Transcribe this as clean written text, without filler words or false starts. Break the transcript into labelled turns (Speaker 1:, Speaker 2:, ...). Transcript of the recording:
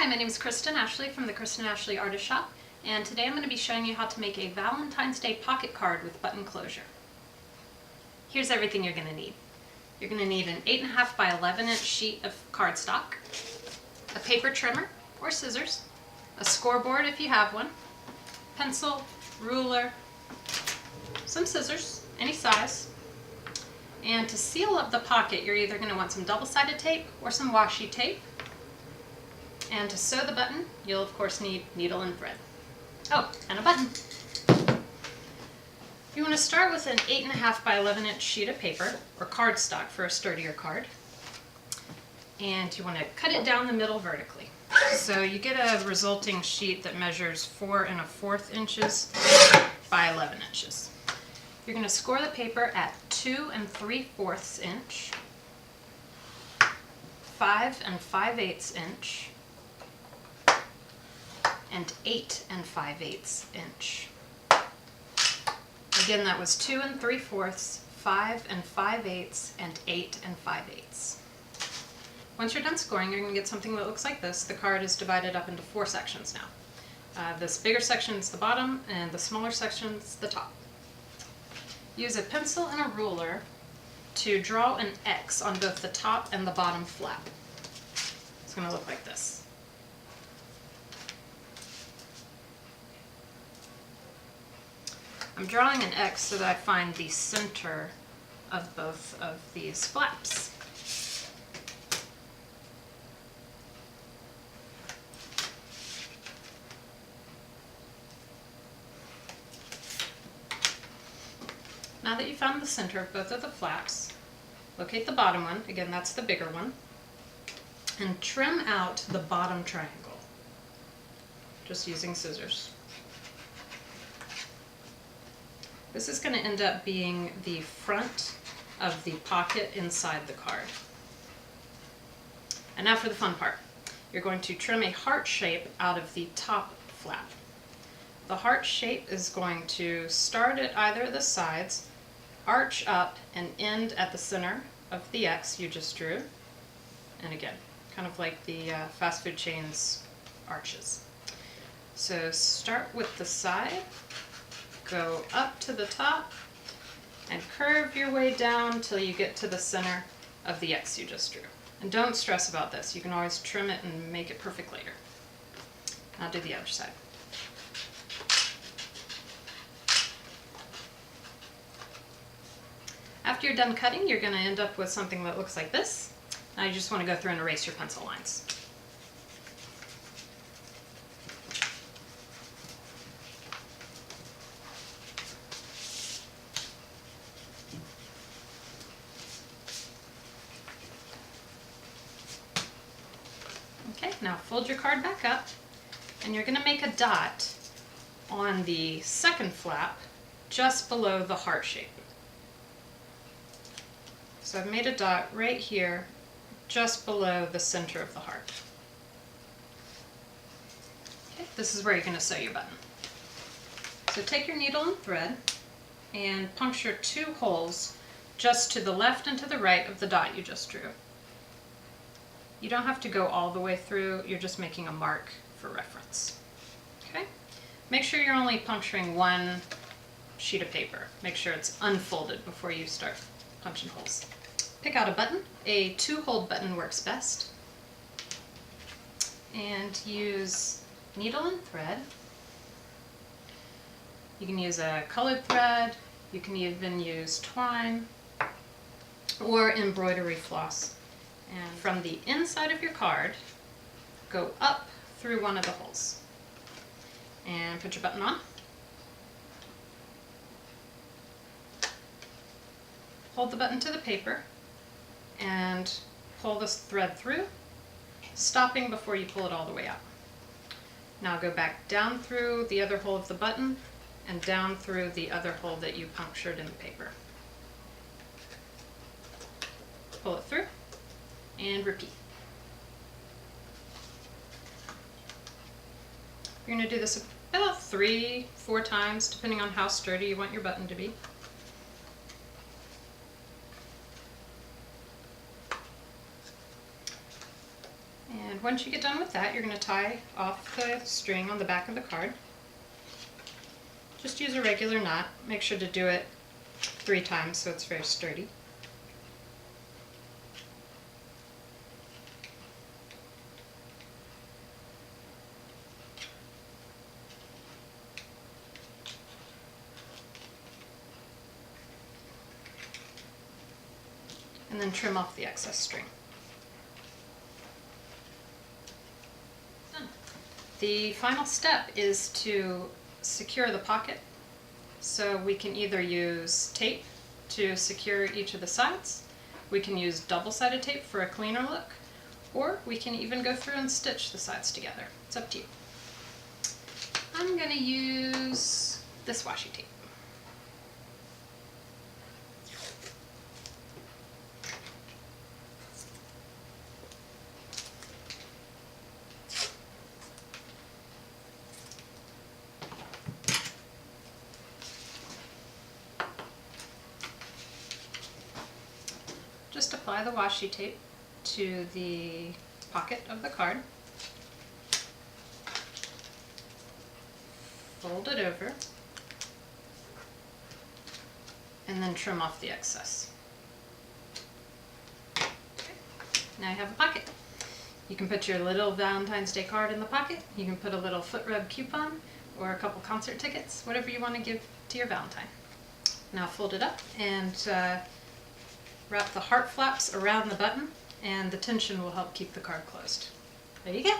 Speaker 1: Hi, my name is Kristen Ashley from the Kristen Ashley Artist Shop, and today I'm going to be showing you how to make a Valentine's Day pocket card with button closure. Here's everything you're going to need. You're going to need an 8.5 by 11 inch sheet of cardstock, a paper trimmer or scissors, a scoreboard if you have one, pencil, ruler, some scissors, any size. And to seal up the pocket, you're either going to want some double-sided tape or some washi tape. And to sew the button, you'll of course need needle and thread. Oh, and a button. You want to start with an 8.5 by 11 inch sheet of paper, or cardstock for a sturdier card. And you want to cut it down the middle vertically. So you get a resulting sheet that measures 4 1/4 inches by 11 inches. You're going to score the paper at 2 3/4 inch, 5 5/8 inch, and 8 5/8 inch. Again, that was 2 3/4, 5 5/8, and 8 5/8. Once you're done scoring, you're going to get something that looks like this. The card is divided up into 4 sections now. This bigger section is the bottom, and the smaller section is the top. Use a pencil and a ruler to draw an X on both the top and the bottom flap. It's going to look like this. I'm drawing an X so that I find the center of both of these flaps. Now that you've found the center of both of the flaps, locate the bottom one, again that's the bigger one, and trim out the bottom triangle, just using scissors. This is going to end up being the front of the pocket inside the card. And now for the fun part. You're going to trim a heart shape out of the top flap. The heart shape is going to start at either of the sides, arch up, and end at the center of the X you just drew. And again, kind of like the fast food chain's arches. So start with the side, go up to the top, and curve your way down till you get to the center of the X you just drew. And don't stress about this. You can always trim it and make it perfect later. I'll do the other side. After you're done cutting, you're going to end up with something that looks like this. Now you just want to go through and erase your pencil lines. Okay, now fold your card back up, and you're going to make a dot on the second flap just below the heart shape. So I've made a dot right here just below the center of the heart. Okay, this is where you're going to sew your button. So take your needle and thread and puncture 2 holes just to the left and to the right of the dot you just drew. You don't have to go all the way through, you're just making a mark for reference. Okay? Make sure you're only puncturing 1 sheet of paper. Make sure it's unfolded before you start punching holes. Pick out a button. A 2-hole button works best. And use needle and thread. You can use a colored thread, you can even use twine or embroidery floss. And from the inside of your card, go up through one of the holes. And put your button on. Hold the button to the paper and pull this thread through, stopping before you pull it all the way out. Now go back down through the other hole of the button and down through the other hole that you punctured in the paper. Pull it through and repeat. You're going to do this about 3-4 times depending on how sturdy you want your button to be. once you get done with that, you're going to tie off the string on the back of the card. Just use a regular knot. Make sure to do it 3 times so it's very sturdy. And then trim off the excess string. The final step is to secure the pocket. So we can either use tape to secure each of the sides, we can use double-sided tape for a cleaner look, or we can even go through and stitch the sides together. It's up to you. I'm going to use this washi tape. Just apply the washi tape to the pocket of the card, fold it over, and then trim off the excess. Okay. Now you have a pocket. You can put your little Valentine's Day card in the pocket, you can put a little foot rub coupon, or a couple concert tickets, whatever you want to give to your Valentine. Now fold it up and wrap the heart flaps around the button, and the tension will help keep the card closed. There you go.